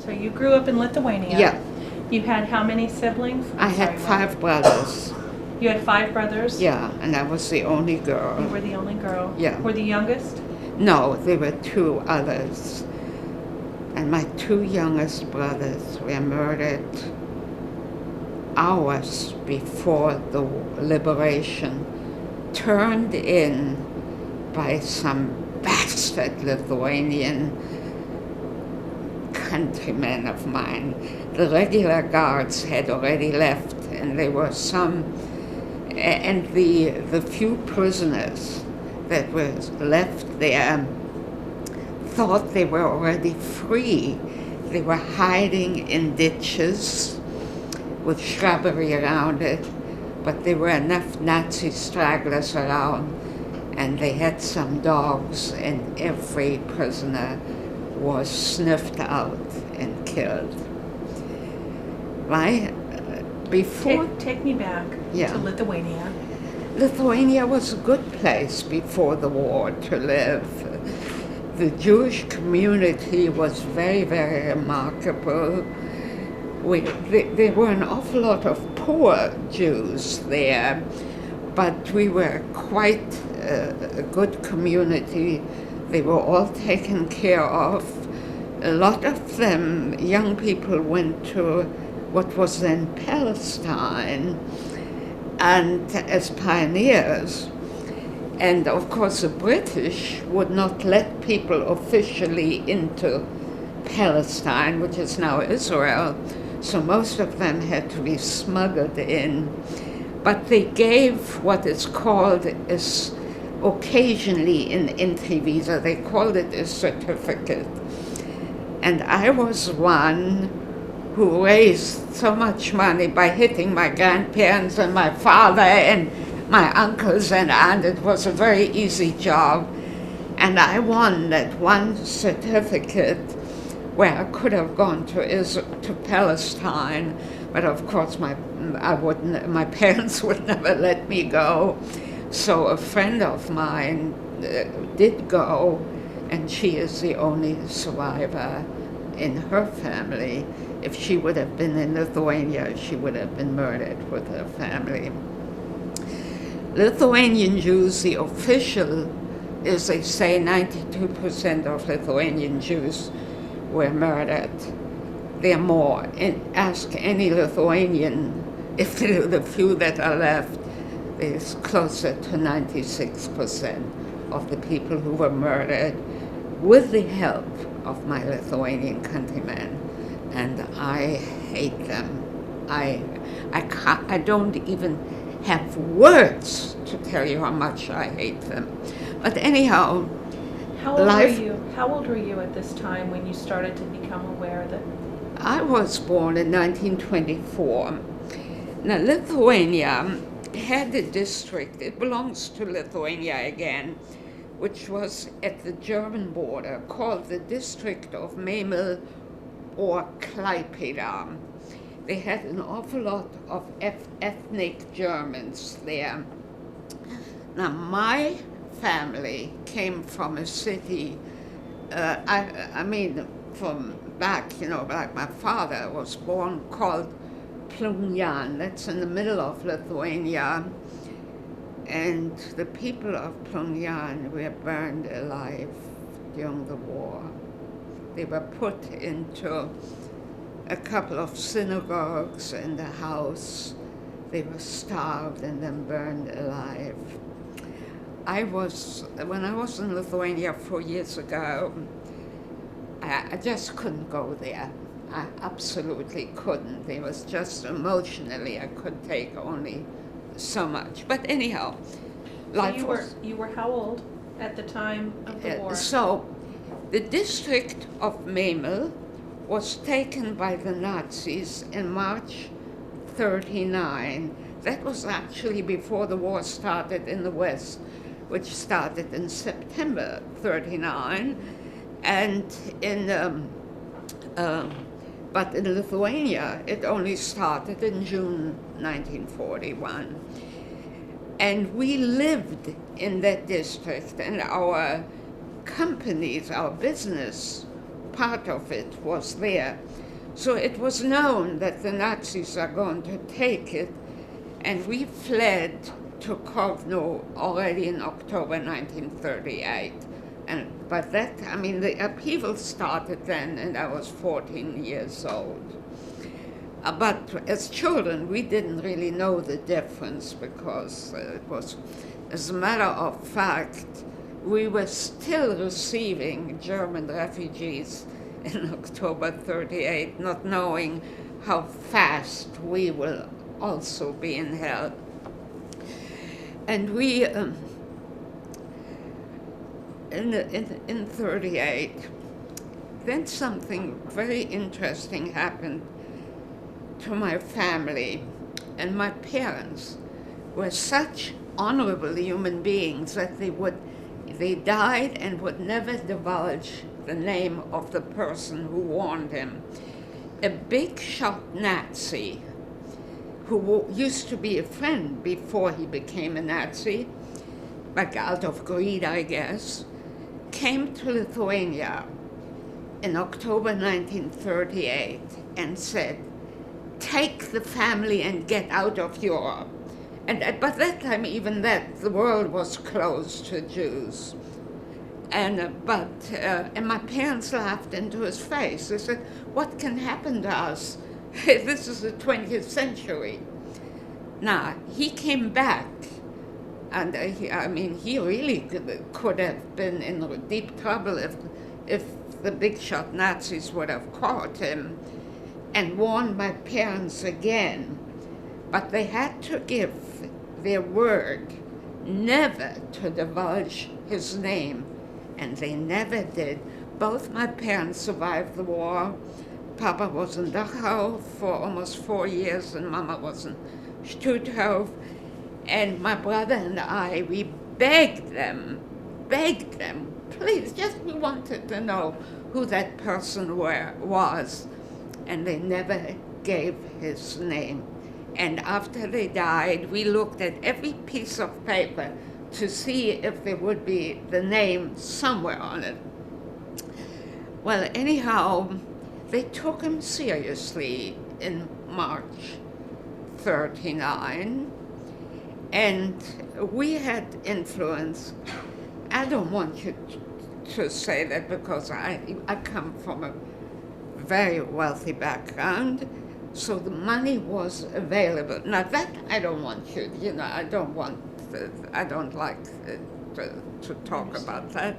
So you grew up in Lithuania. Yeah. You had how many siblings? I had 5 brothers. You had 5 brothers? Yeah, and I was the only girl. You were the only girl? Yeah. Were the youngest? No, there were 2 others. And my 2 youngest brothers were murdered hours before the liberation, turned in by some bastard Lithuanian countrymen of mine. The regular guards had already left, and there were some, and the few prisoners that were left there thought they were already free. They were hiding in ditches with shrubbery around it, but there were enough Nazi stragglers around, and they had some dogs, and every prisoner was sniffed out and killed. Take me back to Lithuania. Lithuania was a good place before the war to live. The Jewish community was very, very remarkable. There were an awful lot of poor Jews there, but we were quite a good community. They were all taken care of. A lot of them, young people, went to what was then Palestine, and as pioneers. And of course the British would not let people officially into Palestine, which is now Israel, so most of them had to be smuggled in. But they gave what is called occasionally in entry visa, they called it a certificate. And I was one who raised so much money by hitting my grandparents and my father and my uncles and aunt. It was a very easy job. And I won that one certificate where I could have gone to Palestine, but of course my parents would never let me go. So a friend of mine did go, and she is the only survivor in her family. If she would have been in Lithuania, she would have been murdered with her family. Lithuanian Jews, the official is, they say 92% of Lithuanian Jews were murdered. There are more. Ask any Lithuanian, if the few that are left, it's closer to 96% of the people who were murdered with the help of my Lithuanian countrymen. And I hate them. I don't even have words to tell you how much I hate them. But anyhow, How old were you at this time when you started to become aware that? I was born in 1924. Now, Lithuania had a district, it belongs to Lithuania again, which was at the German border, called the District of Memel or Klaipėda. They had an awful lot of ethnic Germans there. Now, my family came from a city, from back, like my father was born, called Plungyan. That's in the middle of Lithuania. And the people of Plungyan were burned alive during the war. They were put into a couple of synagogues and a house. They were starved and then burned alive. When I was in Lithuania 4 years ago, I just couldn't go there. I absolutely couldn't. It was just emotionally, I could take only so much. But anyhow, You were how old at the time of the war? So, the district of Memel was taken by the Nazis in March 1939. That was actually before the war started in the West, which started in September 1939, and but in Lithuania it only started in June 1941. And we lived in that district, and our companies, our business part of it was there. So it was known that the Nazis are going to take it, and we fled to Kovno already in October 1938. And by that, I mean, the upheaval started then, and I was 14 years old. But as children, we didn't really know the difference because it was, as a matter of fact, we were still receiving German refugees in October 38, not knowing how fast we will also be in hell. And we, in 38, then something very interesting happened to my family. And my parents were such honorable human beings that they died and would never divulge the name of the person who warned him. A big shot Nazi who used to be a friend before he became a Nazi, like out of greed, I guess, came to Lithuania in October 1938 and said, "Take the family and get out of Europe." And by that time, even that, the world was closed to Jews. And my parents laughed into his face. They said, "What can happen to us? This is the 20th century." Now, he came back, and he really could have been in deep trouble if the big shot Nazis would have caught him and warned my parents again. But they had to give their word never to divulge his name, and they never did. Both my parents survived the war. Papa was in Dachau for almost 4 years, and Mama was in Stutthof. And my brother and I, we begged them, please, just we wanted to know who that person was. And they never gave his name. And after they died, we looked at every piece of paper to see if there would be the name somewhere on it. Well, anyhow, they took him seriously in March 39, and we had influence. I don't want you to say that because I come from a very wealthy background, so the money was available. Now that I don't want you, I don't like to talk about that,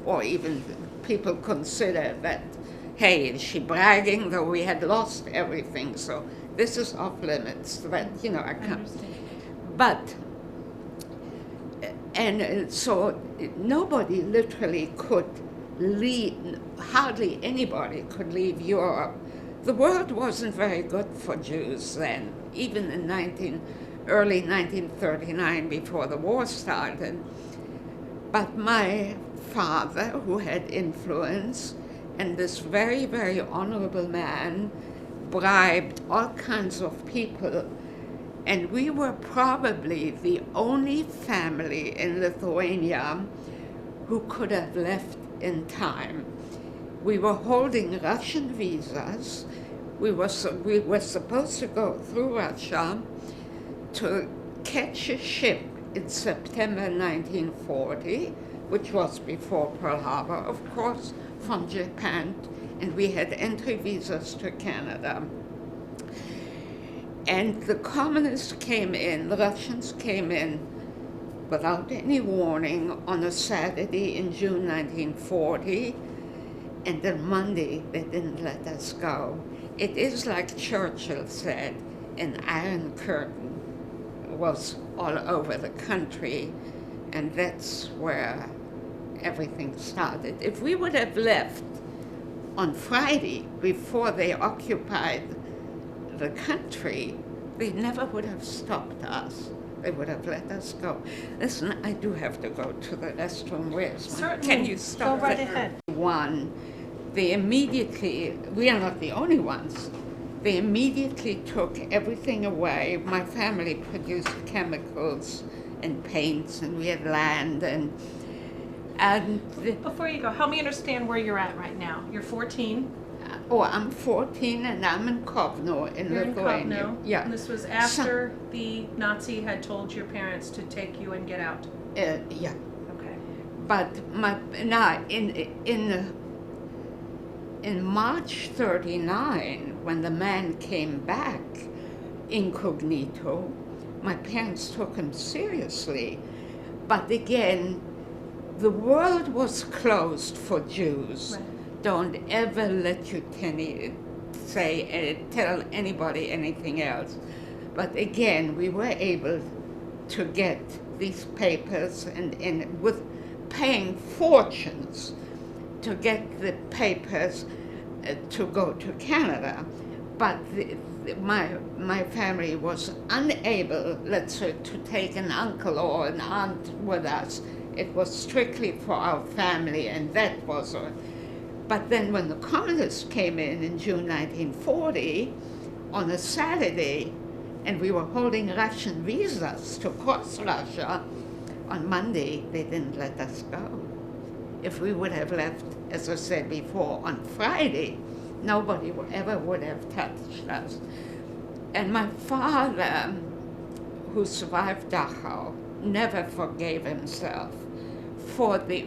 or even people consider that, hey, is she bragging, though we had lost everything, so this is off limits, that, I can't. But, so nobody literally could leave, hardly anybody could leave Europe. The world wasn't very good for Jews then, even in early 1939, before the war started. But my father, who had influence, and this very, very honorable man, bribed all kinds of people. And we were probably the only family in Lithuania who could have left in time. We were holding Russian visas. We were supposed to go through Russia to catch a ship in September 1940, which was before Pearl Harbor, of course, from Japan, and we had entry visas to Canada. And the communists came in, the Russians came in without any warning on a Saturday in June 1940, and then Monday they didn't let us go. It is like Churchill said, an iron curtain was all over the country, and that's where everything started. If we would have left on Friday before they occupied the country, they never would have stopped us. They would have let us go. Listen, I do have to go to the restroom. Where's my... Certainly. Can you stop? Go right ahead. They immediately, we are not the only ones, they immediately took everything away. My family produced chemicals and paints, and we had land, and And Before you go, help me understand where you're at right now. You're 14. I'm 14 and I'm in Kovno in You're Lithuania. in Kovno. Yeah. And this was after the Nazi had told your parents to take you and get out. Yeah. Okay. But in March 39, when the man came back incognito, my parents took him seriously. But again, the world was closed for Jews. Right. Don't ever let you tell anybody anything else. But again, we were able to get these papers and with paying fortunes to get the papers to go to Canada. But my family was unable, let's say, to take an uncle or an aunt with us. It was strictly for our family, and that was But then when the communists came in June 1940, on a Saturday, and we were holding Russian visas to cross Russia, on Monday, they didn't let us go. If we would have left, as I said before, on Friday, nobody would have touched us. And my father, who survived Dachau, never forgave himself for the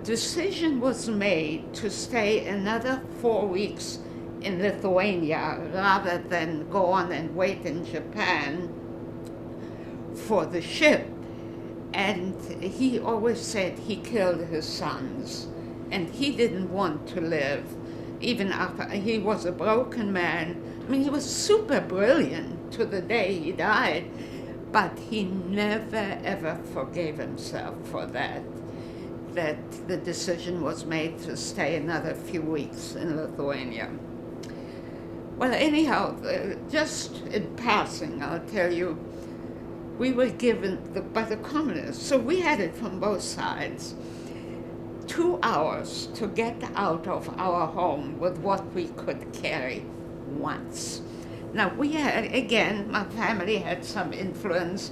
decision was made to stay another 4 weeks in Lithuania rather than go on and wait in Japan for the ship. And he always said he killed his sons, and he didn't want to live. Even after he was a broken man. I mean, he was super brilliant to the day he died, but he never ever forgave himself for that the decision was made to stay another few weeks in Lithuania. Well, anyhow, just in passing, I'll tell you, we were given by the communists, so we had it from both sides. 2 hours to get out of our home with what we could carry once. Now, we had, again, my family had some influence,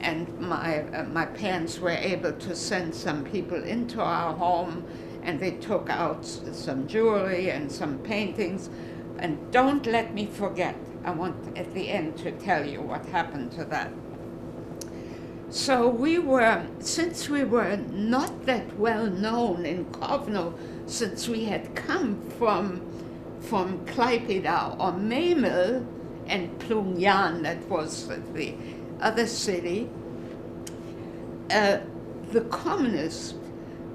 and my parents were able to send some people into our home, and they took out some jewelry and some paintings. And don't let me forget, I want at the end to tell you what happened to that. So since we were not that well known in Kovno, since we had come from Klaipėda or Memel and Plungyan, that was the other city, the communists,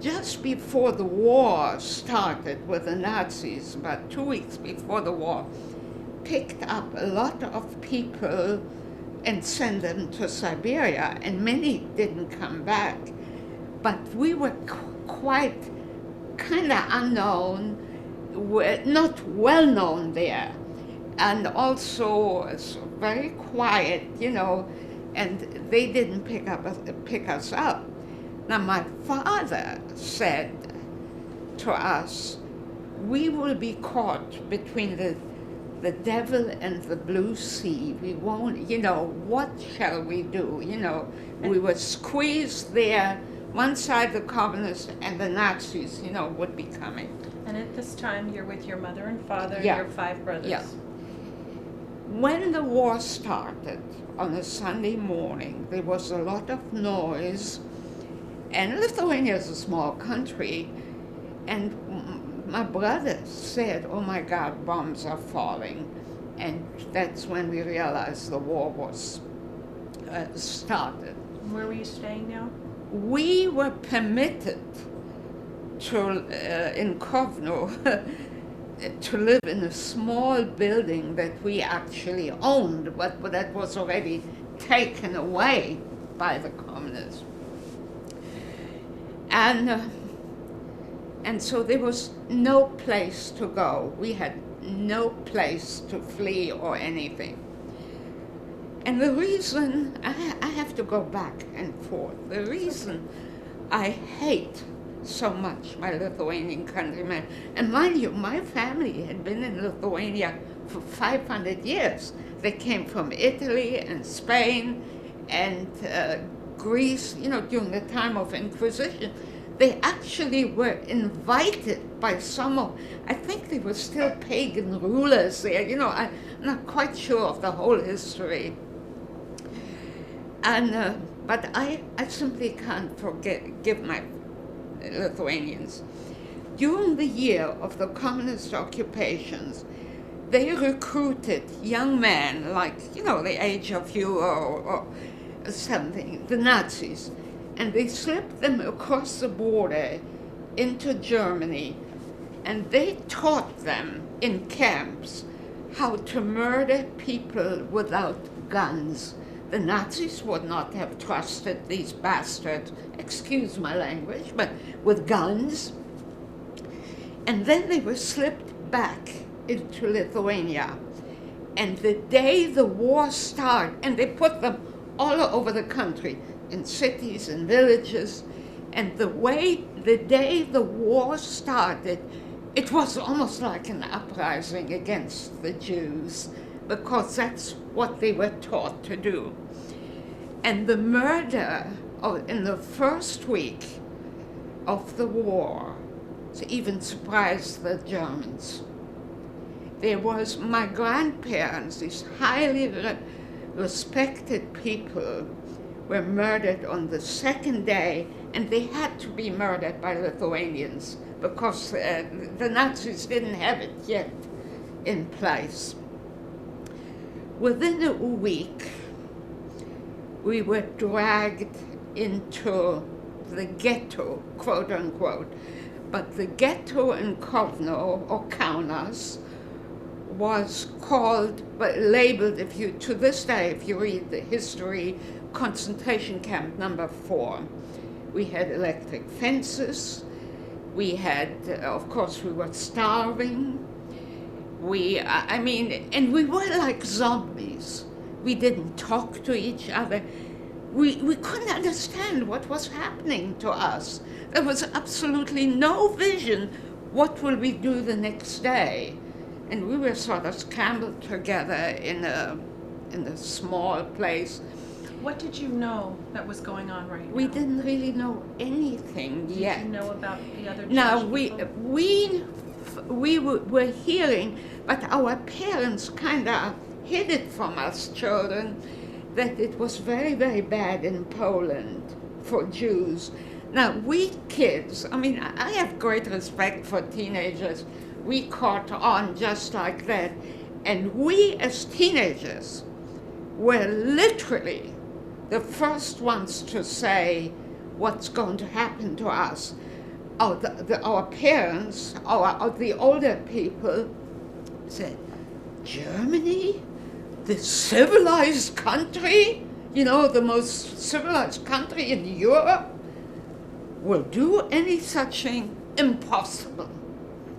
just before the war started with the Nazis, about 2 weeks before the war, picked up a lot of people and sent them to Siberia, and many didn't come back. But we were quite kind of unknown, not well known there, and also very quiet, and they didn't pick us up. Now, my father said to us, we will be caught between the devil and the blue sea. We won't, what shall we do? We were squeezed there, one side the communists and the Nazis, would be coming. And at this time, you're with your mother and father and Yeah. your 5 brothers. Yeah. When the war started on a Sunday morning, there was a lot of noise, and Lithuania is a small country, and my brother said, oh my God, bombs are falling. And that's when we realized the war was started. Where were you staying now? We were permitted to, in Kovno, to live in a small building that we actually owned, but that was already taken away by the communists. And so there was no place to go. We had no place to flee or anything. And the reason, I have to go back and forth, the reason I hate so much my Lithuanian countrymen, and mind you, my family had been in Lithuania for 500 years. They came from Italy and Spain and Greece, during the time of Inquisition. they actually were invited by some of, I think they were still pagan rulers there. I'm not quite sure of the whole history. And but I simply can't forgive my Lithuanians. During the year of the communist occupations, they recruited young men, like, the age of you or something, the Nazis, and they slipped them across the border into Germany, and they taught them in camps how to murder people without guns. The Nazis would not have trusted these bastards, excuse my language, but with guns. And then they were slipped back into Lithuania. And the day the war started, and they put them all over the country, in cities and villages, and the day the war started, it was almost like an uprising against the Jews, because that's what they were taught to do. And the murder in the first week of the war even surprised the Germans. There was my grandparents, these highly respected people, were murdered on the second day, and they had to be murdered by Lithuanians because the Nazis didn't have it yet in place. Within a week, we were dragged into the ghetto, quote unquote. But the ghetto in Kovno, or Kaunas, was called, but labeled, to this day, if you read the history, concentration camp number 4. We had electric fences. We had, of course, we were starving. And we were like zombies. We didn't talk to each other. We couldn't understand what was happening to us. There was absolutely no vision. What will we do the next day? And we were sort of scrambled together in a small place. What did you know that was going on right now? We didn't really know anything yet. Did you know about the other Jewish Now, people? we were hearing, but our parents kind of hid it from us children, that it was very, very bad in Poland for Jews. Now, we kids, I have great respect for teenagers. We caught on just like that. And we, as teenagers, were literally the first ones to say what's going to happen to us. Our parents, the older people, said, Germany? The civilized country, the most civilized country in Europe, will do any such thing? Impossible.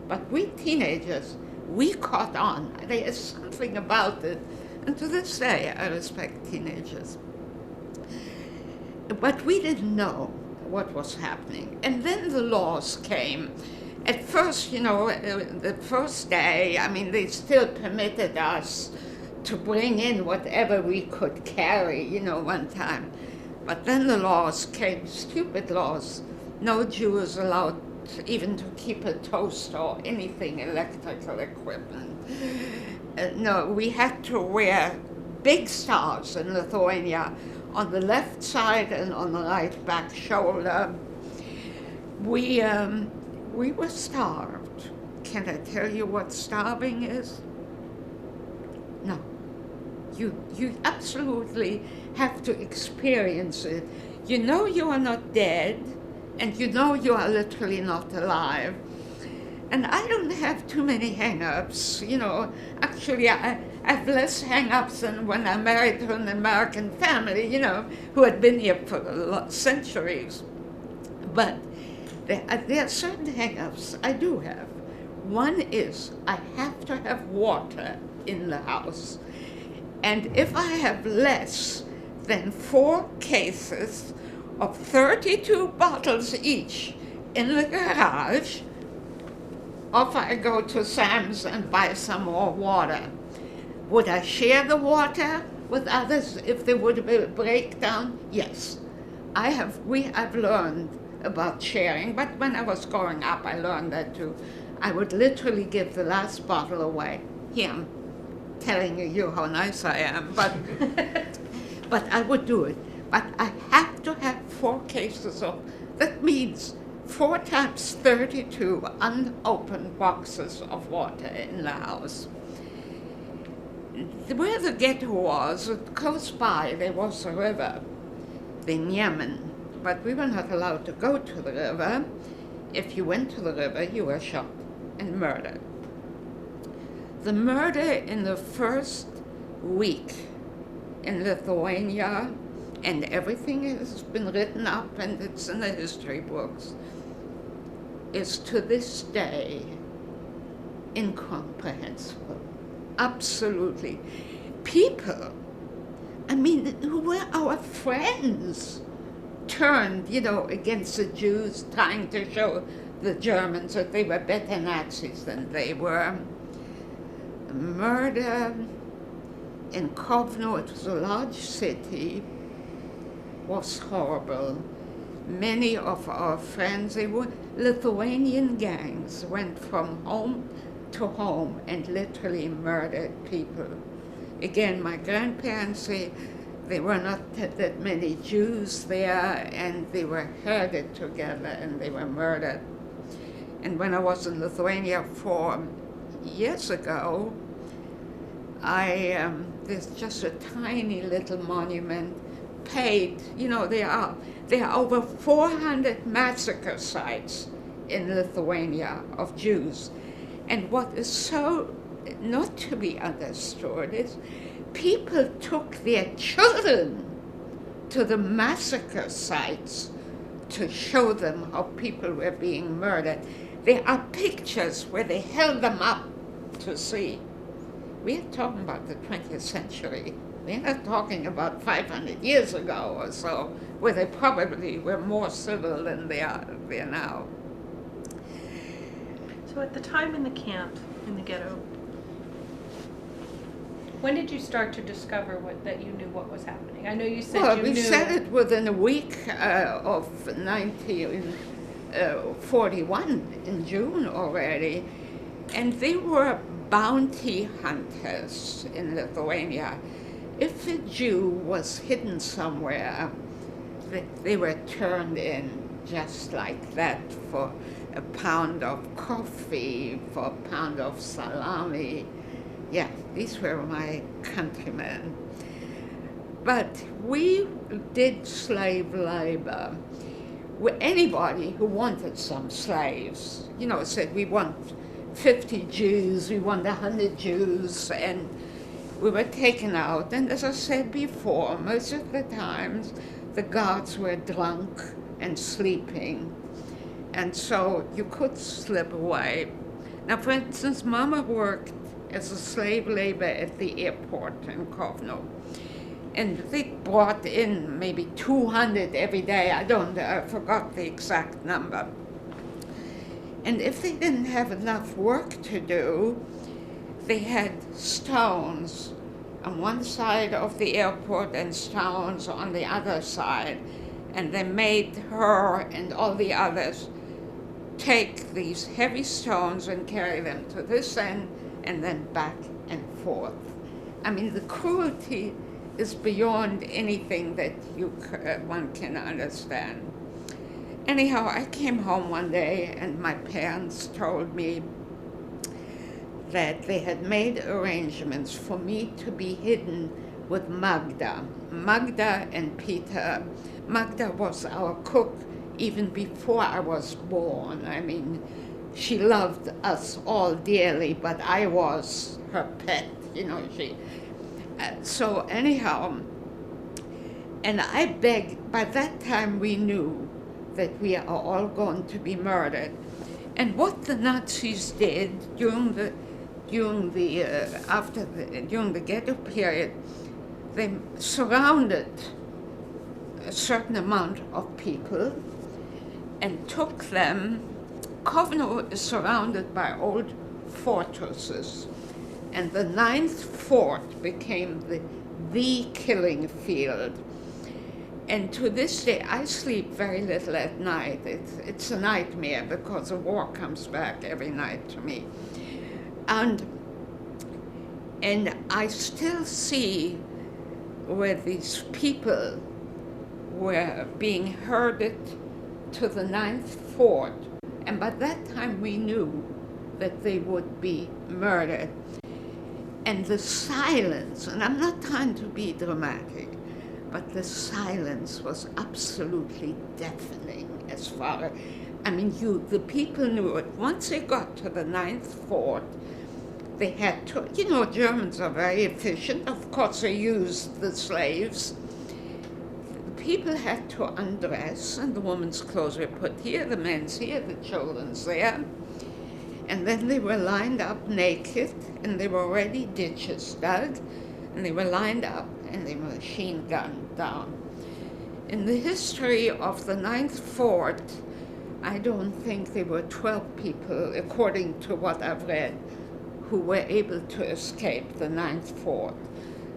But we teenagers, we caught on. There's something about it. And to this day, I respect teenagers. But we didn't know what was happening. And then the laws came. At first, the first day, they still permitted us to bring in whatever we could carry, one time. But then the laws came, stupid laws. No Jew is allowed even to keep a toaster or anything electrical equipment. No, we had to wear big stars in Lithuania on the left side and on the right back shoulder. We were starved. Can I tell you what starving is? No. You absolutely have to experience it. You are not dead, and you are literally not alive. And I don't have too many hang-ups. Actually, I have less hang-ups than when I married to an American family, who had been here for centuries. But there are certain hang-ups I do have. One is I have to have water in the house. And if I have less than 4 cases of 32 bottles each in the garage, off I go to Sam's and buy some more water. Would I share the water with others if there would be a breakdown? Yes. I've learned about sharing, but when I was growing up, I learned that too. I would literally give the last bottle away. Here, I'm telling you how nice I am, but I would do it. But I have to have 4 cases of, that means 4 times 32 unopened boxes of water in the house. Where the ghetto was, close by, there was a river, the Yemen, but we were not allowed to go to the river. If you went to the river, you were shot and murdered. The murder in the first week in Lithuania, and everything has been written up and it's in the history books, is to this day incomprehensible. Absolutely. People, I mean, who were our friends, turned, against the Jews, trying to show the Germans that they were better Nazis than they were. Murder in Kovno, it was a large city, was horrible. Many of our friends, they were Lithuanian gangs, went from home to home and literally murdered people. Again, my grandparents say there were not that many Jews there, and they were herded together and they were murdered. And when I was in Lithuania 4 years ago, there's just a tiny little monument paid. There are over 400 massacre sites in Lithuania of Jews. And what is so not to be understood is people took their children to the massacre sites to show them how people were being murdered. There are pictures where they held them up to see. We are talking about the 20th century. We're not talking about 500 years ago or so, where they probably were more civil than they are now. So at the time in the camp, in the ghetto, when did you start to discover that you knew what was happening? I know you said well, you we knew. said it within a week of 1941 in June already. And they were bounty hunters in Lithuania. If a Jew was hidden somewhere, they were turned in just like that for a pound of coffee, for a pound of salami. Yeah, these were my countrymen. But we did slave labor. Anybody who wanted some slaves, said we want 50 Jews, we want 100 Jews, and we were taken out. And as I said before, most of the times the guards were drunk and sleeping, and so you could slip away. Now, for instance, Mama worked as a slave labor at the airport in Kovno, and they brought in maybe 200 every day. I forgot the exact number. And if they didn't have enough work to do, they had stones on one side of the airport and stones on the other side. And they made her and all the others take these heavy stones and carry them to this end and then back and forth. I mean, the cruelty is beyond anything that one can understand. Anyhow, I came home one day and my parents told me that they had made arrangements for me to be hidden with Magda. Magda and Peter. Magda was our cook even before I was born. I mean, she loved us all dearly, but I was her pet, so anyhow, and I begged. By that time we knew that we are all going to be murdered. And what the Nazis did during the ghetto period, they surrounded a certain amount of people and took them. Kovno is surrounded by old fortresses, and the 9th fort became the killing field. And to this day, I sleep very little at night. It's a nightmare because the war comes back every night to me. And I still see where these people were being herded to the 9th Fort. And by that time, we knew that they would be murdered. And the silence, and I'm not trying to be dramatic, but the silence was absolutely deafening as far, I mean, the people knew it. Once they got to the 9th Fort, they had to, you know, Germans are very efficient. Of course, they used the slaves. The people had to undress, and the woman's clothes were put here, the men's here, the children's there. And then they were lined up naked, and they were already ditches dug, and they were lined up, and they were machine gunned down. In the history of the 9th Fort, I don't think there were 12 people, according to what I've read, who were able to escape the 9th Fort.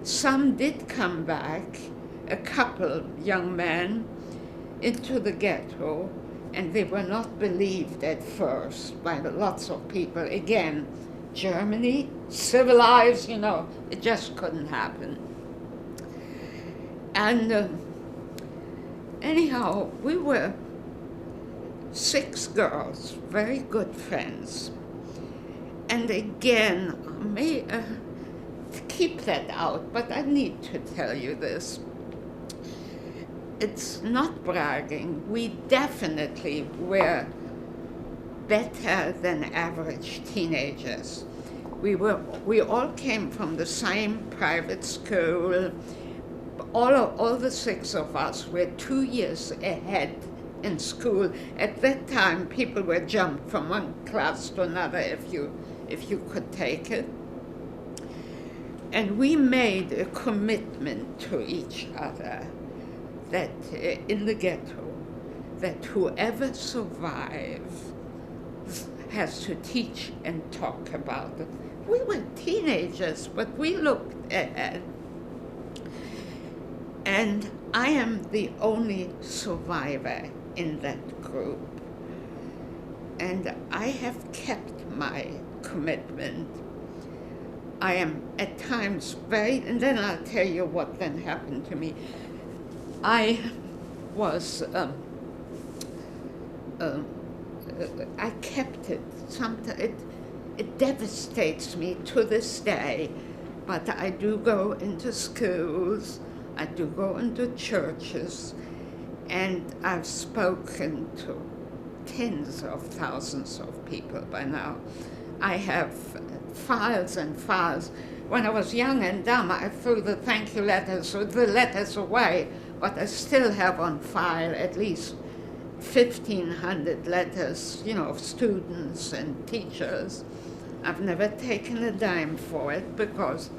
Some did come back, a couple young men, into the ghetto, and they were not believed at first by lots of people. Again, Germany, civilized, you know, it just couldn't happen. And anyhow, we were 6 girls, very good friends. And again, keep that out, but I need to tell you this. It's not bragging. We definitely were better than average teenagers. We all came from the same private school. All the 6 of us were 2 years ahead in school. At that time, people were jumped from one class to another if you could take it. And we made a commitment to each other that in the ghetto, that whoever survives has to teach and talk about it. We were teenagers, but we looked ahead. And I am the only survivor in that group. And I have kept my commitment. I am at times and then I'll tell you what then happened to me. I was, I kept it. Sometimes it devastates me to this day, but I do go into schools, I do go into churches, and I've spoken to tens of thousands of people by now. I have files and files. When I was young and dumb, I threw the thank you letters or the letters away, but I still have on file at least 1,500 letters, you know, of students and teachers. I've never taken a dime for it because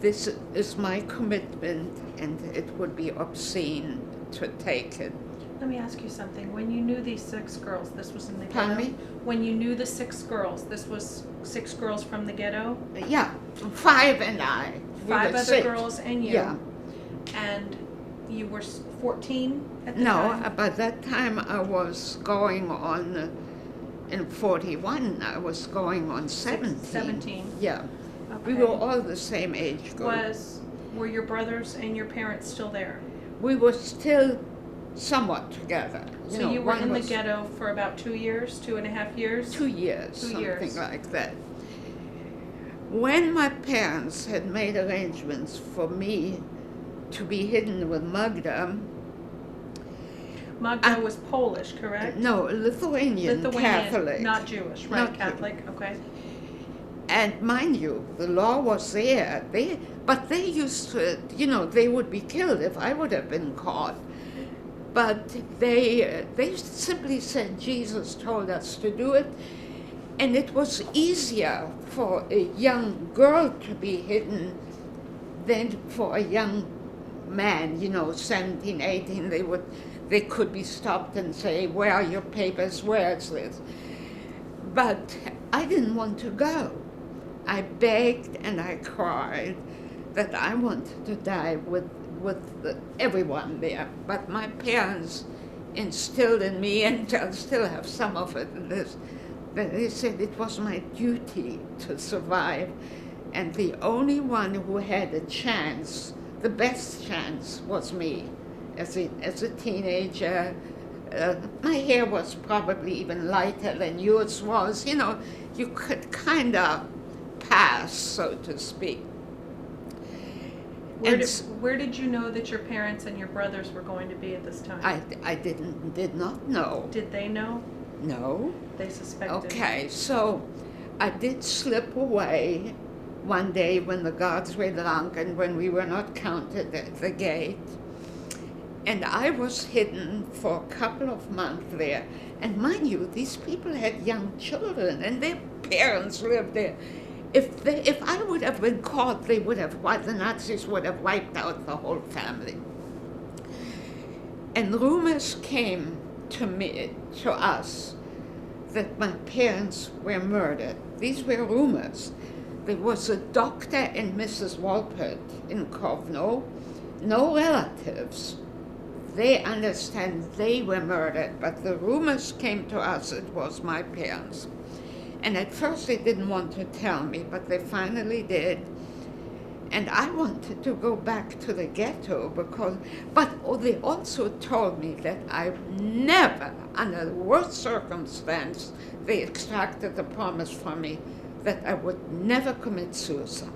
this is my commitment and it would be obscene to take it. Let me ask you something. When you knew these 6 girls, this was in the ghetto? Pardon me? When you knew the 6 girls, this was 6 girls from the ghetto? Yeah, 5 and I. 5 other 6. girls and you? Yeah. And you were 14 at the No, time? by that time I was going on, in 41, I was going on 17. 17. Yeah. Okay. We were all the same age group. Were your brothers and your parents still there? We were still somewhat together. So you were one in the was ghetto for about 2 years, 2.5 years? 2 years, 2 something years. like that. When my parents had made arrangements for me to be hidden with Magda. Magda was Polish, correct? No, Lithuanian Catholic. Not Jewish, right? Not Catholic, okay. And mind you, the law was there. But they used to, you know, they would be killed if I would have been caught. But they simply said Jesus told us to do it. And it was easier for a young girl to be hidden than for a young man, you know, 17, 18. They could be stopped and say, where are your papers, where is this? But I didn't want to go. I begged and I cried that I wanted to die with with everyone there. But my parents instilled in me, and I still have some of it in this, that they said it was my duty to survive. And the only one who had a chance, the best chance, was me. As a teenager, my hair was probably even lighter than yours was. You know, you could kind of pass, so to speak. Where did you know that your parents and your brothers were going to be at this time? I did not know. Did they know? No. They suspected. Okay, so I did slip away one day when the guards were drunk and when we were not counted at the gate. And I was hidden for a couple of months there. And mind you, these people had young children and their parents lived there. If I would have been caught, the Nazis would have wiped out the whole family. And rumors came to us, that my parents were murdered. These were rumors. There was a Dr. and Mrs. Walpert in Kovno, no relatives. They understand they were murdered, but the rumors came to us it was my parents. And at first they didn't want to tell me, but they finally did. And I wanted to go back to the ghetto but they also told me that I never, under the worst circumstance, they extracted the promise from me that I would never commit suicide.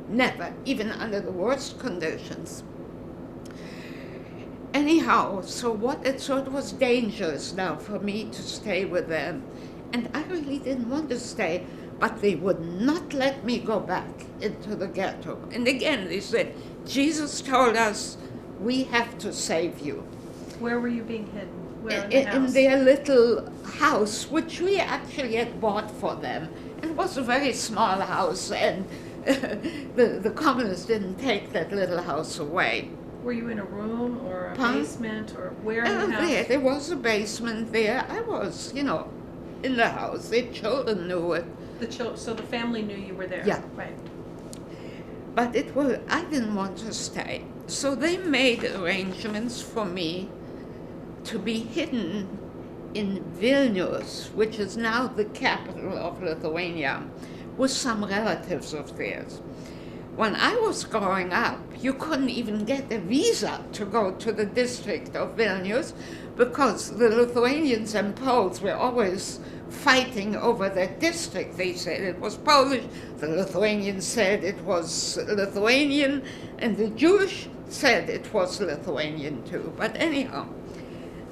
Never, even under the worst conditions. Anyhow, so it was dangerous now for me to stay with them. And I really didn't want to stay, but they would not let me go back into the ghetto. And again, they said, Jesus told us, we have to save you. Where were you being hidden? Where in the house? In their little house, which we actually had bought for them. It was a very small house, and the communists didn't take that little house away. Were you in a room or a basement, or where in the house? There was a basement there. I was, in the house. The children knew it. So the family knew you were there? Yeah. Right. But I didn't want to stay. So they made arrangements for me to be hidden in Vilnius, which is now the capital of Lithuania, with some relatives of theirs. When I was growing up, you couldn't even get a visa to go to the district of Vilnius because the Lithuanians and Poles were always fighting over that district. They said it was Polish, the Lithuanians said it was Lithuanian, and the Jewish said it was Lithuanian too. But anyhow,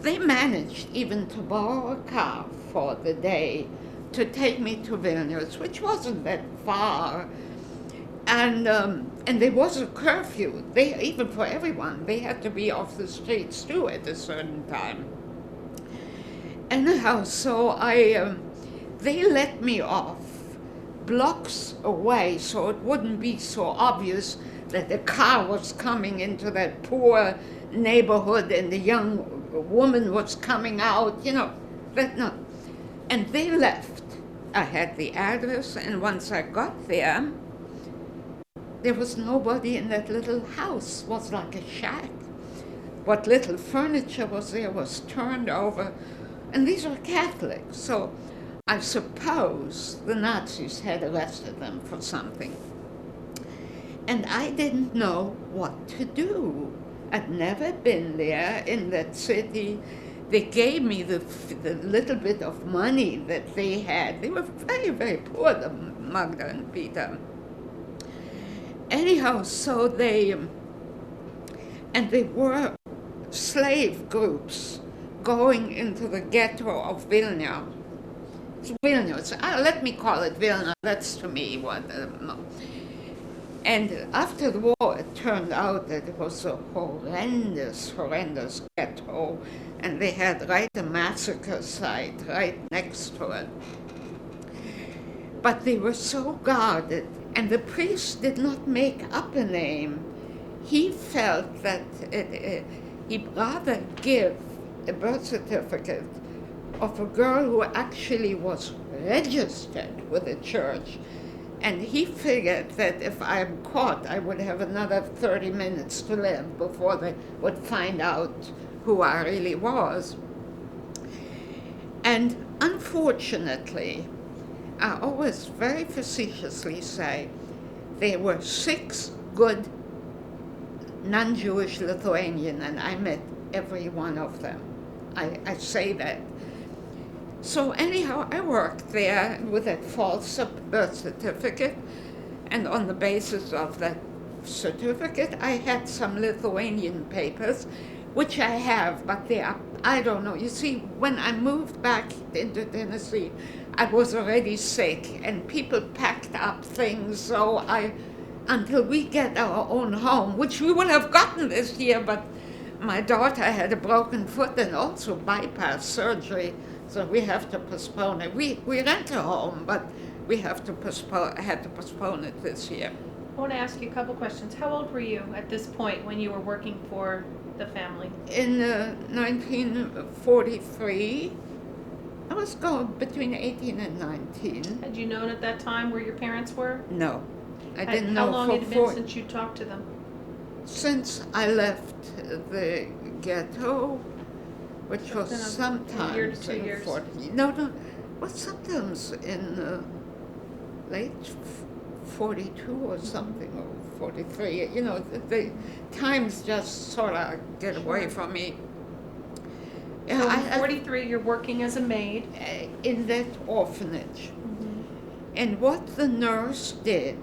they managed even to borrow a car for the day to take me to Vilnius, which wasn't that far. And there was a curfew. Even for everyone, they had to be off the streets too at a certain time. Anyhow, so they let me off blocks away, so it wouldn't be so obvious that the car was coming into that poor neighborhood and the young woman was coming out. And they left. I had the address, and once I got there was nobody in that little house. It was like a shack. What little furniture was there was turned over, and these were Catholics, so I suppose the Nazis had arrested them for something. And I didn't know what to do. I'd never been there in that city. They gave me the little bit of money that they had. They were very, very poor, the Magda and Peter. Anyhow, so they were slave groups going into the ghetto of Vilnius. Let me call it Vilna. That's to me what. And after the war, it turned out that it was a horrendous ghetto, and they had a massacre site right next to it. But they were so guarded, and the priest did not make up a name. He felt that he'd rather give a birth certificate of a girl who actually was registered with the church And he figured that if I'm caught, I would have another 30 minutes to live before they would find out who I really was. And unfortunately, I always very facetiously say, there were 6 good non-Jewish Lithuanian, and I met every one of them. I say that. So anyhow, I worked there with that false birth certificate, and on the basis of that certificate, I had some Lithuanian papers, which I have, but they are, I don't know. You see, when I moved back into Tennessee, I was already sick, and people packed up things, so until we get our own home, which we would have gotten this year, but my daughter had a broken foot and also bypass surgery, so we have to postpone it. We rent a home, but we had to postpone it this year. I want to ask you a couple questions. How old were you at this point when you were working for the family? In 1943, I was going between 18 and 19. Had you known at that time where your parents were? No, I didn't know. How long had it been since you talked to them? Since I left the ghetto, which was sometimes a year to 2 years. 40. No, was sometimes in late 42 or something, or 43. You know, the times just sort of get away from me. Yeah, so in 43, you're working as a maid in that orphanage. And what the nurse did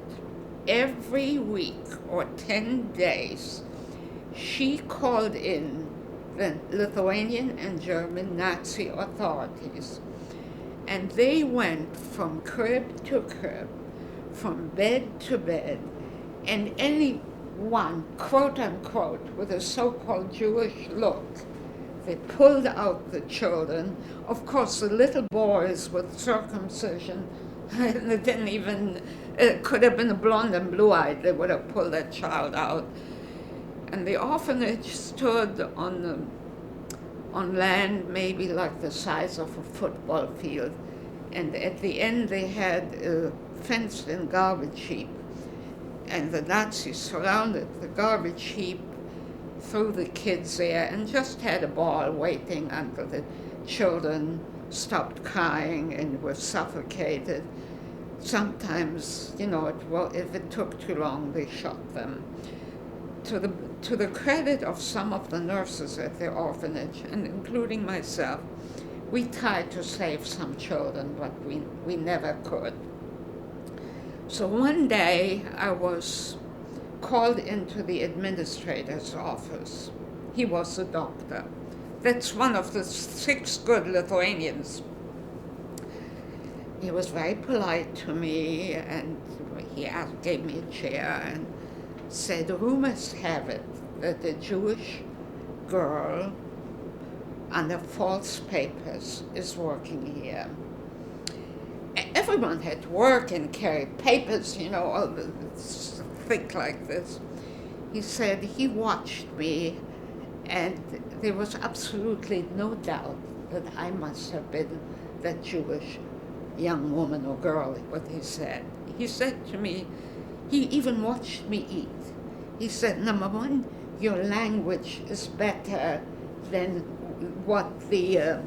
every week or 10 days, she called in the Lithuanian and German Nazi authorities. And they went from crib to crib, from bed to bed, and anyone, quote unquote, with a so-called Jewish look, they pulled out the children. Of course, the little boys with circumcision, it didn't even, it could have been a blonde and blue-eyed, they would have pulled that child out. And the orphanage stood on land maybe like the size of a football field. And at the end they had a fenced-in garbage heap. And the Nazis surrounded the garbage heap, threw the kids there, and just had a ball waiting until the children stopped crying and were suffocated. Sometimes, you know, if it took too long, they shot them. To the credit of some of the nurses at the orphanage, and including myself, we tried to save some children, but we never could. So one day I was called into the administrator's office. He was a doctor. That's one of the 6 good Lithuanians. He was very polite to me, and he gave me a chair and said, rumors have it that a Jewish girl under false papers is working here. Everyone had to work and carry papers, you know, all thick like this. He said he watched me, and there was absolutely no doubt that I must have been that Jewish young woman or girl, what he said. He said to me, he even watched me eat. He said, number one, your language is better than what the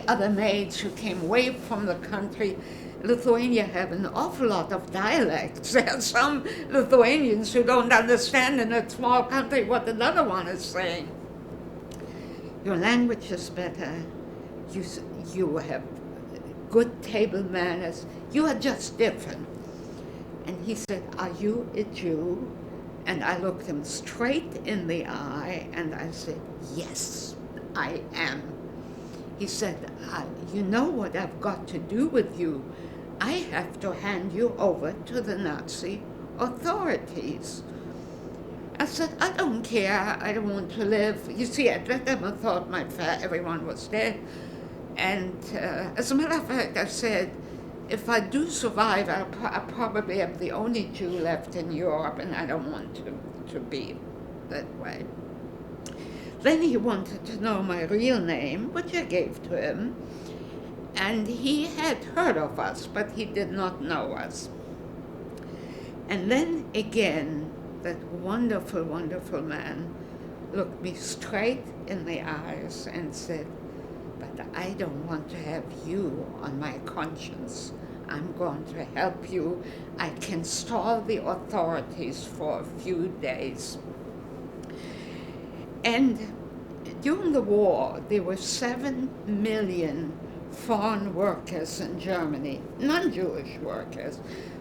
other maids who came way from the country. Lithuania have an awful lot of dialects. There are some Lithuanians who don't understand in a small country what another one is saying. Your language is better. You have good table manners. You are just different. And he said, are you a Jew? And I looked him straight in the eye and I said, yes, I am. He said, you know what I've got to do with you? I have to hand you over to the Nazi authorities. I said, I don't care, I don't want to live. You see, at that time I thought everyone was dead. And as a matter of fact, I said, if I do survive, I probably am the only Jew left in Europe, and I don't want to be that way. Then he wanted to know my real name, which I gave to him. And he had heard of us, but he did not know us. And then again, that wonderful, wonderful man looked me straight in the eyes and said, "But I don't want to have you on my conscience. I'm going to help you. I can stall the authorities for a few days." And during the war, there were 7 million foreign workers in Germany, non-Jewish workers.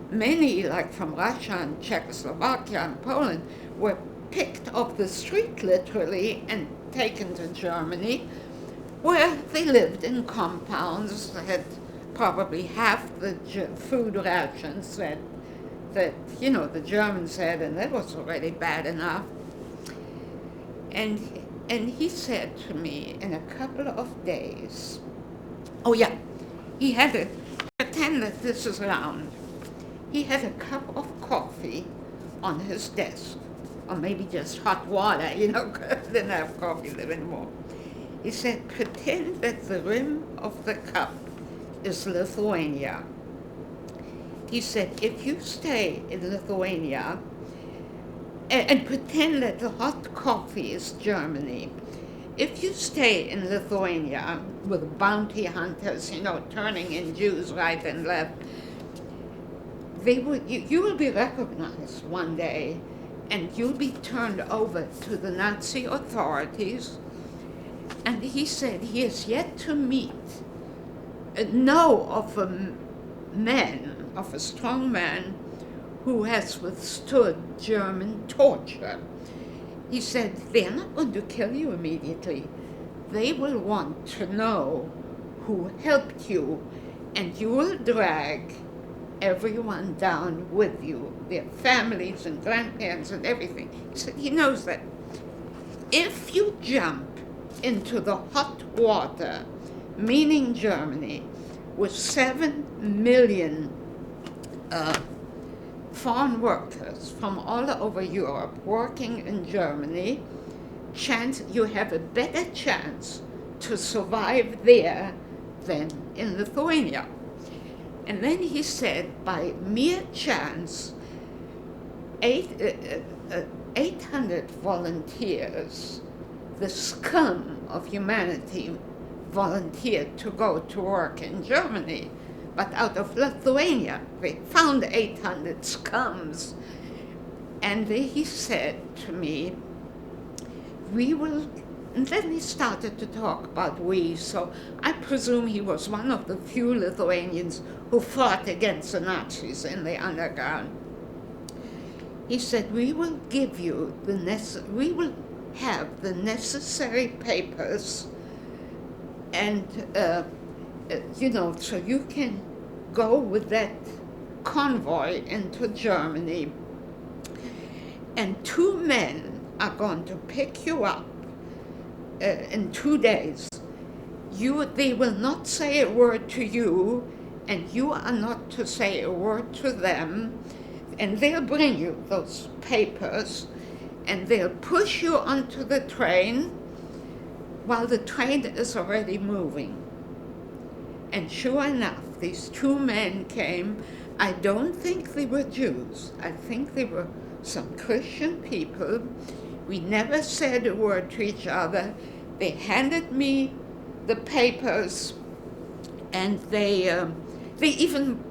Many, like from Russia and Czechoslovakia and Poland, were picked off the street literally and taken to Germany, where they lived in compounds that had probably half the food rations that the Germans had, and that was already bad enough. And he said to me in a couple of days, oh yeah, he had to pretend that this is round. He had a cup of coffee on his desk, or maybe just hot water, didn't have coffee there anymore. He said, pretend that the rim of the cup is Lithuania. He said, if you stay in Lithuania, and pretend that the hot coffee is Germany. If you stay in Lithuania with bounty hunters, turning in Jews right and left, you will be recognized one day, and you'll be turned over to the Nazi authorities. And he said he has yet to know of a strong man who has withstood German torture. He said, they're not going to kill you immediately. They will want to know who helped you, and you will drag everyone down with you, their families and grandparents and everything. He said he knows that. If you jump into the hot water, meaning Germany, with 7 million foreign workers from all over Europe working in Germany, you have a better chance to survive there than in Lithuania. And then he said, by mere chance, 800 volunteers, the scum of humanity, volunteered to go to work in Germany. But out of Lithuania, they found 800 scums. And he said to me, and then he started to talk about we, so I presume he was one of the few Lithuanians who fought against the Nazis in the underground. He said, we will give you we will have the necessary papers, and so you can go with that convoy into Germany, and 2 men are going to pick you up in 2 days. They will not say a word to you, and you are not to say a word to them, and they'll bring you those papers, and they'll push you onto the train while the train is already moving. And sure enough, these 2 men came. I don't think they were Jews. I think they were some Christian people. We never said a word to each other. They handed me the papers, and they even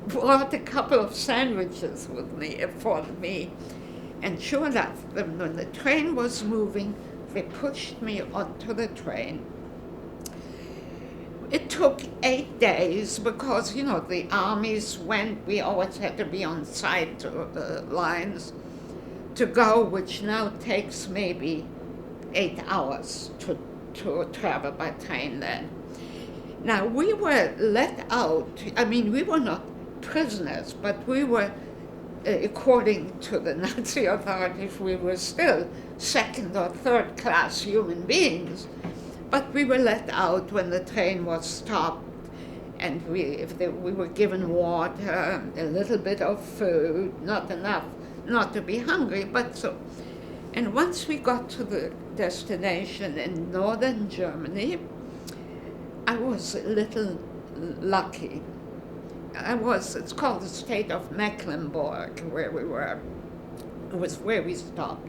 brought a couple of sandwiches with me for me. And sure enough, when the train was moving, they pushed me onto the train. It took 8 days because, the armies went, we always had to be on side lines to go, which now takes maybe 8 hours to travel by train then. Now, we were let out. We were not prisoners, but we were, according to the Nazi authorities, we were still 2nd or 3rd class human beings. But we were let out when the train was stopped, and we were given water, a little bit of food, not enough not to be hungry, but so. And once we got to the destination in northern Germany, I was a little lucky. It's called the state of Mecklenburg, where we were. It was where we stopped.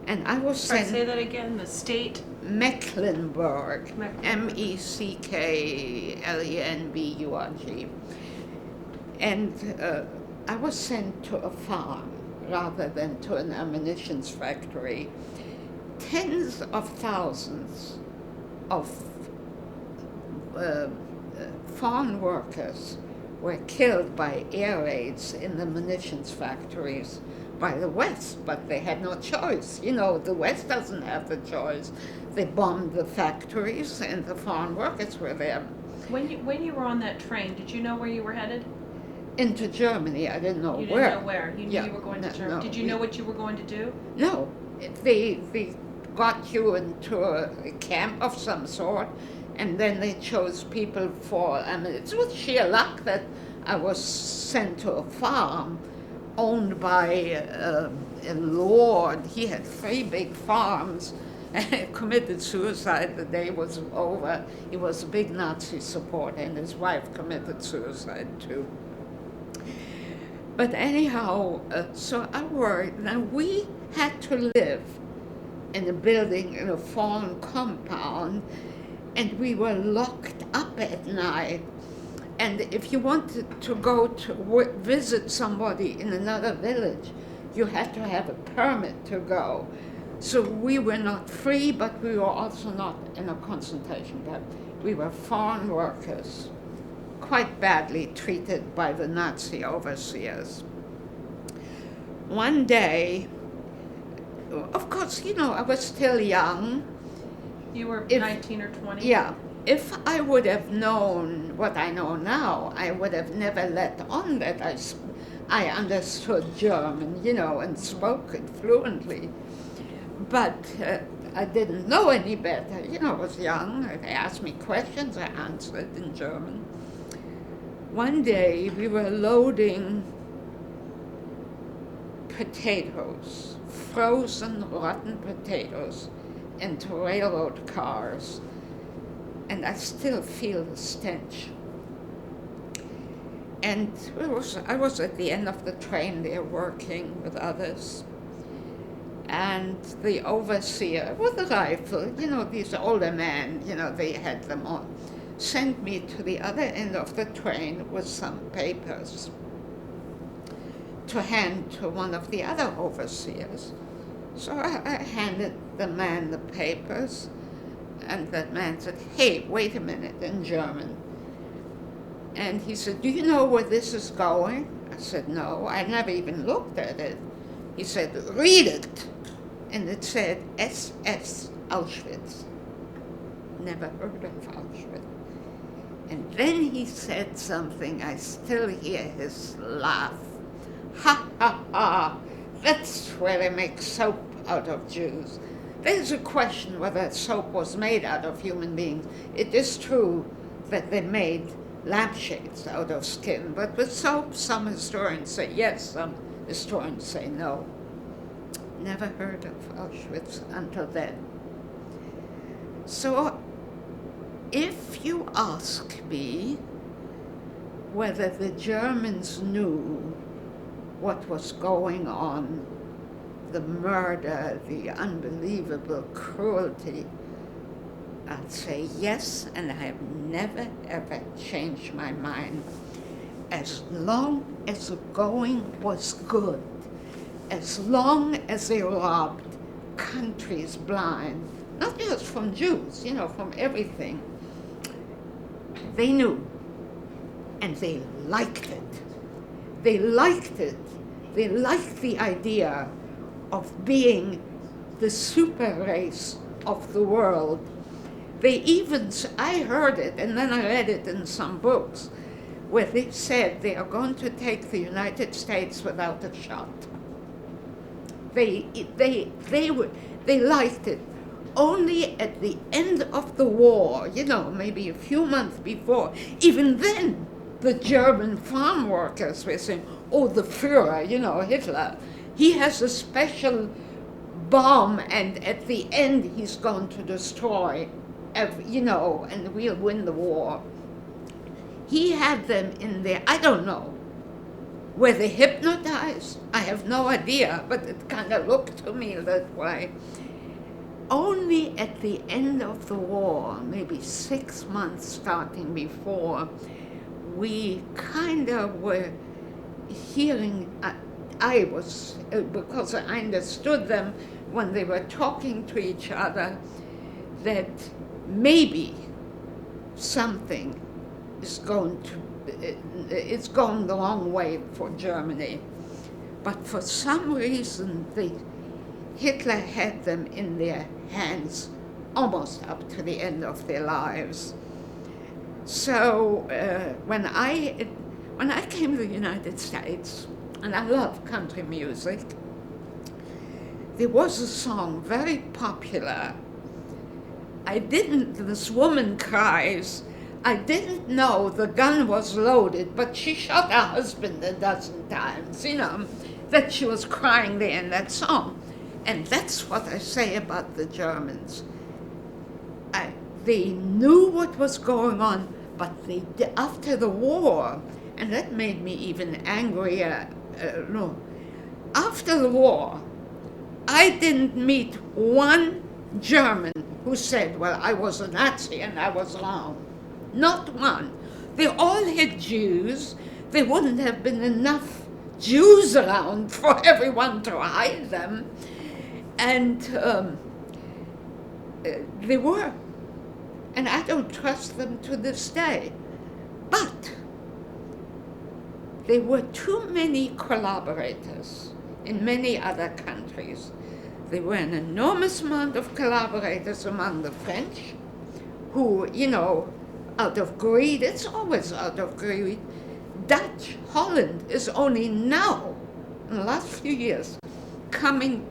And I was Sorry, sent say that again. The state. Mecklenburg, Mecklenburg. Mecklenburg. And I was sent to a farm rather than to an ammunition factory. Tens of thousands of farm workers were killed by air raids in the munitions factories by the West, but they had no choice. You know, the West doesn't have the choice. They bombed the factories, and the farm workers were there. When you were on that train, did you know where you were headed? Into Germany, I didn't know You where. didn't know where. You knew you were going to Germany. No, Did you know what you were going to do? No, they got you into a camp of some sort, and then they chose people for. I mean, it was sheer luck that I was sent to a farm owned by a lord. He had 3 big farms and committed suicide the day was over. He was a big Nazi supporter, and his wife committed suicide too. But anyhow, so I worried. Now, we had to live in a building in a fallen compound, and we were locked up at night. And if you wanted to go to visit somebody in another village, you had to have a permit to go. So we were not free, but we were also not in a concentration camp. We were foreign workers, quite badly treated by the Nazi overseers. One day, of course, you know, I was still young. You were 19 or 20? Yeah. If I would have known what I know now, I would have never let on that I understood German, you know, and spoke it fluently. But I didn't know any better. You know, I was young. They asked me questions, I answered in German. One day we were loading potatoes, frozen, rotten potatoes, into railroad cars. And I still feel the stench. And I was at the end of the train there working with others. And the overseer with a rifle, you know, these older men, you know, they had them on, sent me to the other end of the train with some papers to hand to one of the other overseers. So I handed the man the papers, and that man said, "Hey, wait a minute," in German. And he said, "Do you know where this is going?" I said, "No, I never even looked at it." He said, "Read it." And it said, SS Auschwitz. Never heard of Auschwitz. And then he said something, I still hear his laugh. "Ha, ha, ha, that's where they make soap out of Jews." There's a question whether soap was made out of human beings. It is true that they made lampshades out of skin, but with soap, some historians say yes, some historians say no. Never heard of Auschwitz until then. So, if you ask me whether the Germans knew what was going on, the murder, the unbelievable cruelty, I'd say yes, and I have never, ever changed my mind. As long as the going was good, as long as they robbed countries blind, not just from Jews, you know, from everything, they knew, and they liked it. They liked it. They liked the idea of being the super race of the world. They even, I heard it, and then I read it in some books, where they said they are going to take the United States without a shot. They liked it. Only at the end of the war, you know, maybe a few months before, even then, the German farm workers were saying, "Oh, the Führer, you know, Hitler, he has a special bomb, and at the end he's going to destroy and we'll win the war. He had them in there. I don't know. Were they hypnotized? I have no idea, but it kind of looked to me that way. Only at the end of the war, maybe 6 months starting before, we kind of were hearing, I was, because I understood them when they were talking to each other, that maybe something is going it's going the wrong way for Germany. But for some reason, Hitler had them in their hands almost up to the end of their lives. So when I came to the United States, and I love country music, there was a song very popular. This woman cries, I didn't know the gun was loaded, but she shot her husband a dozen times, that she was crying there in that song. And that's what I say about the Germans. They knew what was going on, but after the war, and that made me even angrier, after the war, I didn't meet one German who said, well, I was a Nazi and I was wrong. Not one. They all had Jews. There wouldn't have been enough Jews around for everyone to hide them. And they were. And I don't trust them to this day. But there were too many collaborators in many other countries. There were an enormous amount of collaborators among the French who, out of greed, it's always out of greed. Dutch, Holland is only now, in the last few years, coming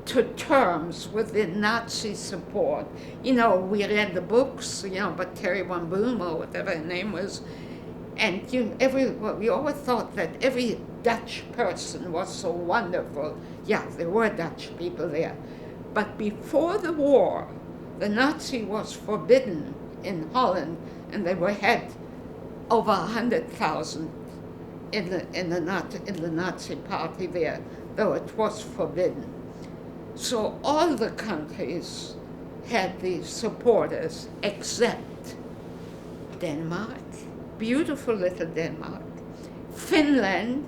to terms with the Nazi support. We read the books, but Terry von Boom or whatever her name was, and we always thought that every Dutch person was so wonderful. Yeah, there were Dutch people there. But before the war, the Nazi was forbidden in Holland, and they had over 100,000 in the Nazi party there, though it was forbidden. So all the countries had these supporters except Denmark, beautiful little Denmark. Finland,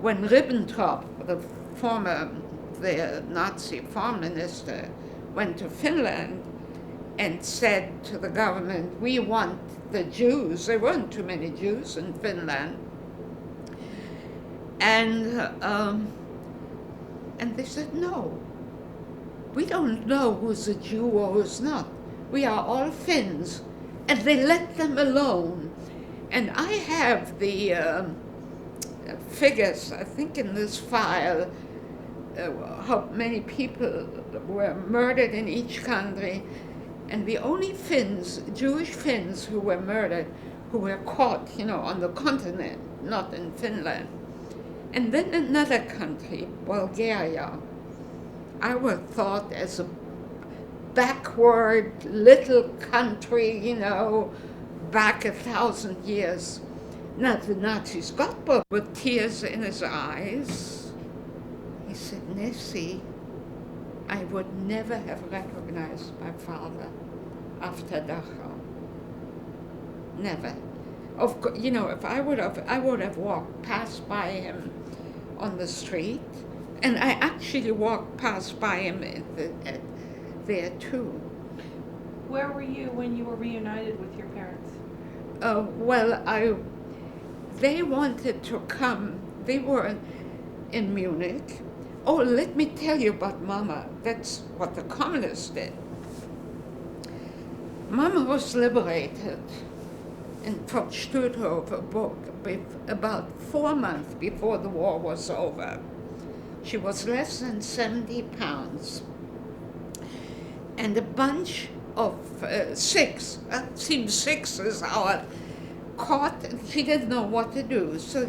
when Ribbentrop, the Nazi foreign minister, went to Finland and said to the government, we want the Jews. There weren't too many Jews in Finland. And they said, no, we don't know who's a Jew or who's not. We are all Finns. And they let them alone. And I have the figures, I think in this file, how many people were murdered in each country. And the only Finns, Jewish Finns who were murdered, who were caught, on the continent, not in Finland. And then another country, Bulgaria, I was thought as a backward little country, back 1,000 years. Now the Nazis got Bulgaria with tears in his eyes. He said, Nessie, I would never have recognized my father after Dachau. Never. Of course, if I would have walked past by him on the street, and I actually walked past by him there too. Where were you when you were reunited with your parents? They wanted to come. They were in Munich. Oh, let me tell you about Mama. That's what the communists did. Mama was liberated from Stutthof about 4 months before the war was over. She was less than 70 pounds. And a bunch of six is our caught, and she didn't know what to do. So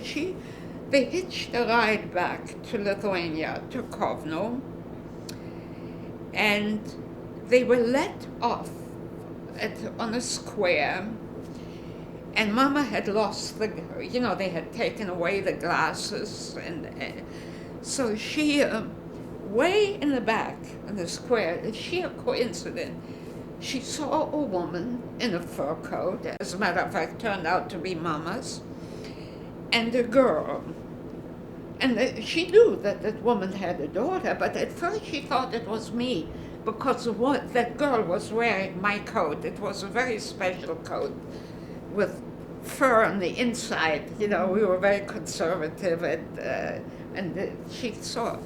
they hitched a ride back to Lithuania, to Kovno, and they were let off on a square, and Mama had lost they had taken away the glasses, and so she, way in the back in the square, a sheer coincidence, she saw a woman in a fur coat, as a matter of fact, turned out to be Mama's, and a girl. And she knew that that woman had a daughter, but at first she thought it was me, because that girl was wearing my coat. It was a very special coat with fur on the inside. We were very conservative, and she saw.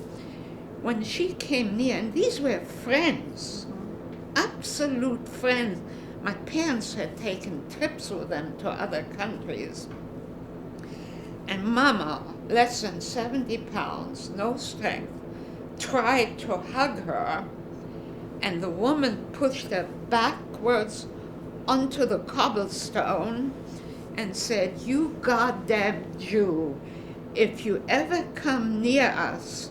When she came near, and these were friends, absolute friends. My parents had taken trips with them to other countries. And Mama, less than 70 pounds, no strength, tried to hug her, and the woman pushed her backwards onto the cobblestone and said, "You goddamn Jew, if you ever come near us,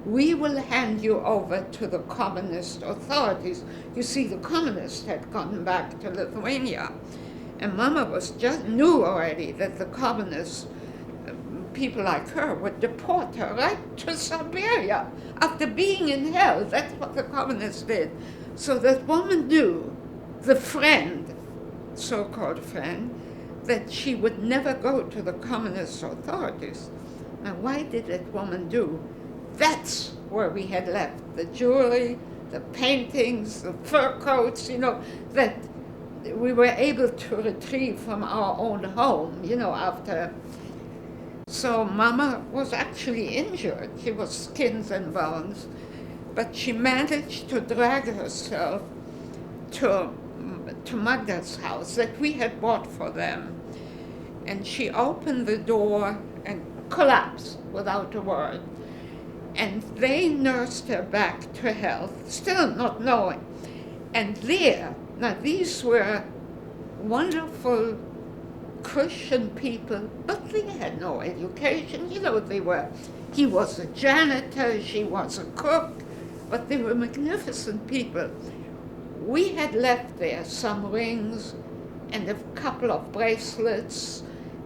we will hand you over to the communist authorities." You see, the communists had gone back to Lithuania, and Mama knew already that the communists, people like her, would deport her right to Siberia after being in hell. That's what the communists did. So that woman knew, the friend, so-called friend, that she would never go to the communist authorities. Now, why did that woman do? That's where we had left the jewelry, the paintings, the fur coats, that we were able to retrieve from our own home, after. So Mama was actually injured. She was skins and bones, but she managed to drag herself to Magda's house that we had bought for them. And she opened the door and collapsed without a word. And they nursed her back to health, still not knowing. And now these were wonderful Christian people, but they had no education. He was a janitor, she was a cook, but they were magnificent people. We had left there some rings and a couple of bracelets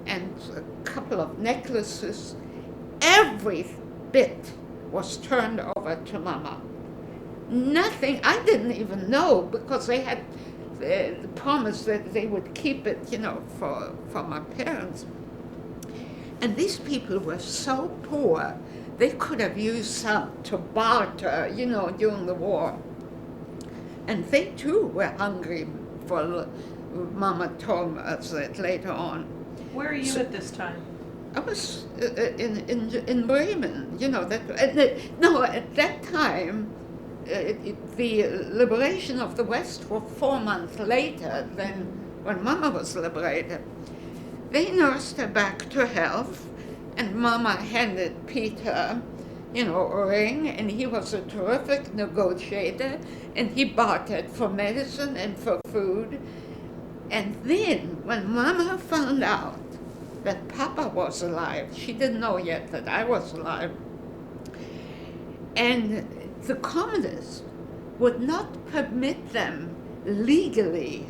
and a couple of necklaces. Every bit was turned over to Mama. Nothing, I didn't even know, because they had the promise that they would keep it, for my parents. And these people were so poor, they could have used some to barter, during the war. And they too were hungry for, Mama told us that later on. Where are you at this time? I was in Bremen, at that time, the liberation of the West was 4 months later than when Mama was liberated. They nursed her back to health, and Mama handed Peter, a ring, and he was a terrific negotiator, and he bartered for medicine and for food. And then, when Mama found out that Papa was alive, she didn't know yet that I was alive, and the communists would not permit them legally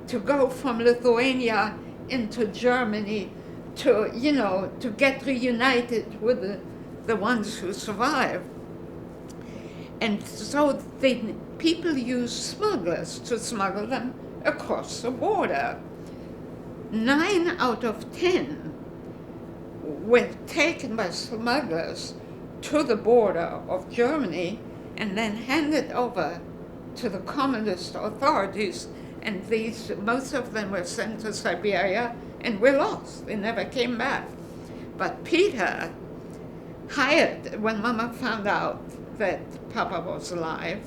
to go from Lithuania into Germany to get reunited with the ones who survived. And so people used smugglers to smuggle them across the border. 9 out of 10 were taken by smugglers to the border of Germany and then handed over to the communist authorities, and most of them were sent to Siberia and were lost. They never came back. But Peter hired, when Mama found out that Papa was alive,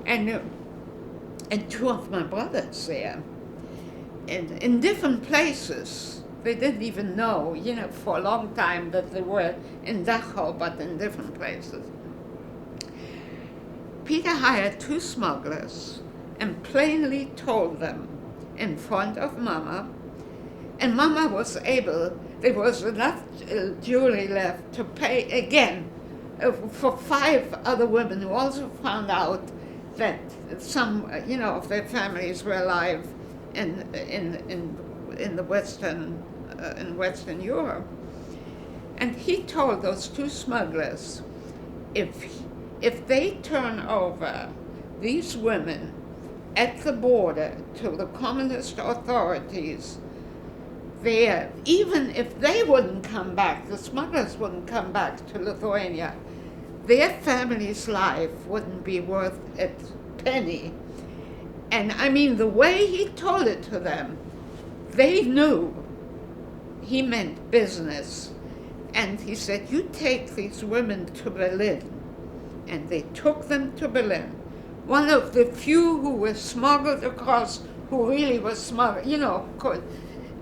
and 2 of my brothers there, and in different places. They didn't even know, for a long time that they were in Dachau, but in different places. Peter hired 2 smugglers and plainly told them in front of Mama, and Mama was able, there was enough jewelry left to pay again for 5 other women who also found out that some, of their families were alive in the in Western Europe. And he told those two smugglers, if they turn over these women at the border to the communist authorities, even if they wouldn't come back, the smugglers wouldn't come back to Lithuania, their family's life wouldn't be worth a penny. And I mean, the way he told it to them, they knew he meant business. And he said, you take these women to Berlin. And they took them to Berlin. One of the few who were smuggled across, who really was smuggled,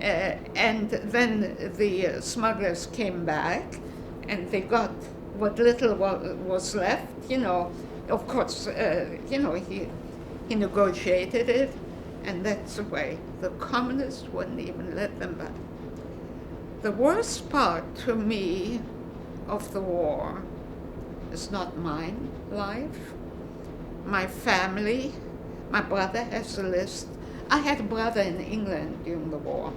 and then the smugglers came back, and they got what little was left, Of course, he negotiated it, and that's the way. The communists wouldn't even let them back. The worst part to me of the war is not mine life. My family, my brother has a list. I had a brother in England during the war.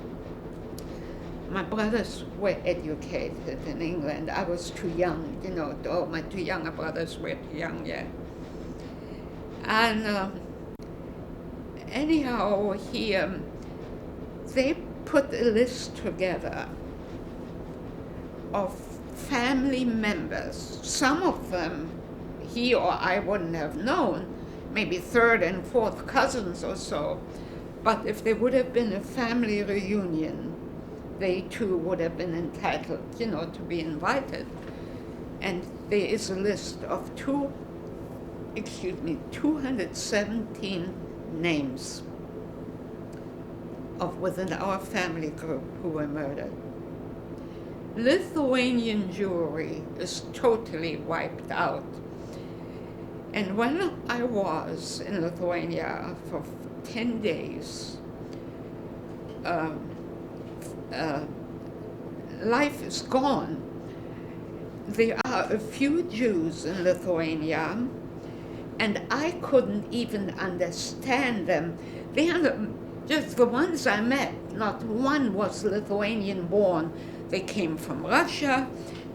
My brothers were educated in England. I was too young, all my two younger brothers were too young yet. And anyhow, they put a list together of family members. Some of them he or I wouldn't have known, maybe third and fourth cousins or so. But if there would have been a family reunion, they too would have been entitled, to be invited. And there is a list of 217 names of within our family group who were murdered. Lithuanian Jewry is totally wiped out. And when I was in Lithuania for 10 days, life is gone. There are a few Jews in Lithuania, and I couldn't even understand them. They are just the ones I met, not one was Lithuanian born. They came from Russia,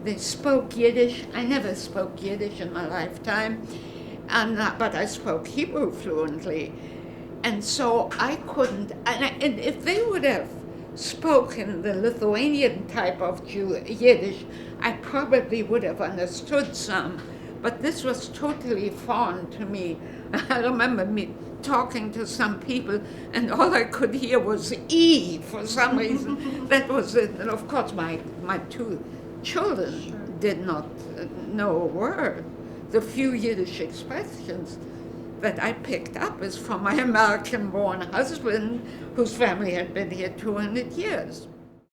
they spoke Yiddish. I never spoke Yiddish in my lifetime, but I spoke Hebrew fluently. And so I couldn't, and if they would have spoken the Lithuanian type of Yiddish, I probably would have understood some, but this was totally foreign to me. I remember me talking to some people, and all I could hear was E for some reason. That was it. And of course, my two children did not know a word. The few Yiddish expressions that I picked up is from my American-born husband, whose family had been here 200 years.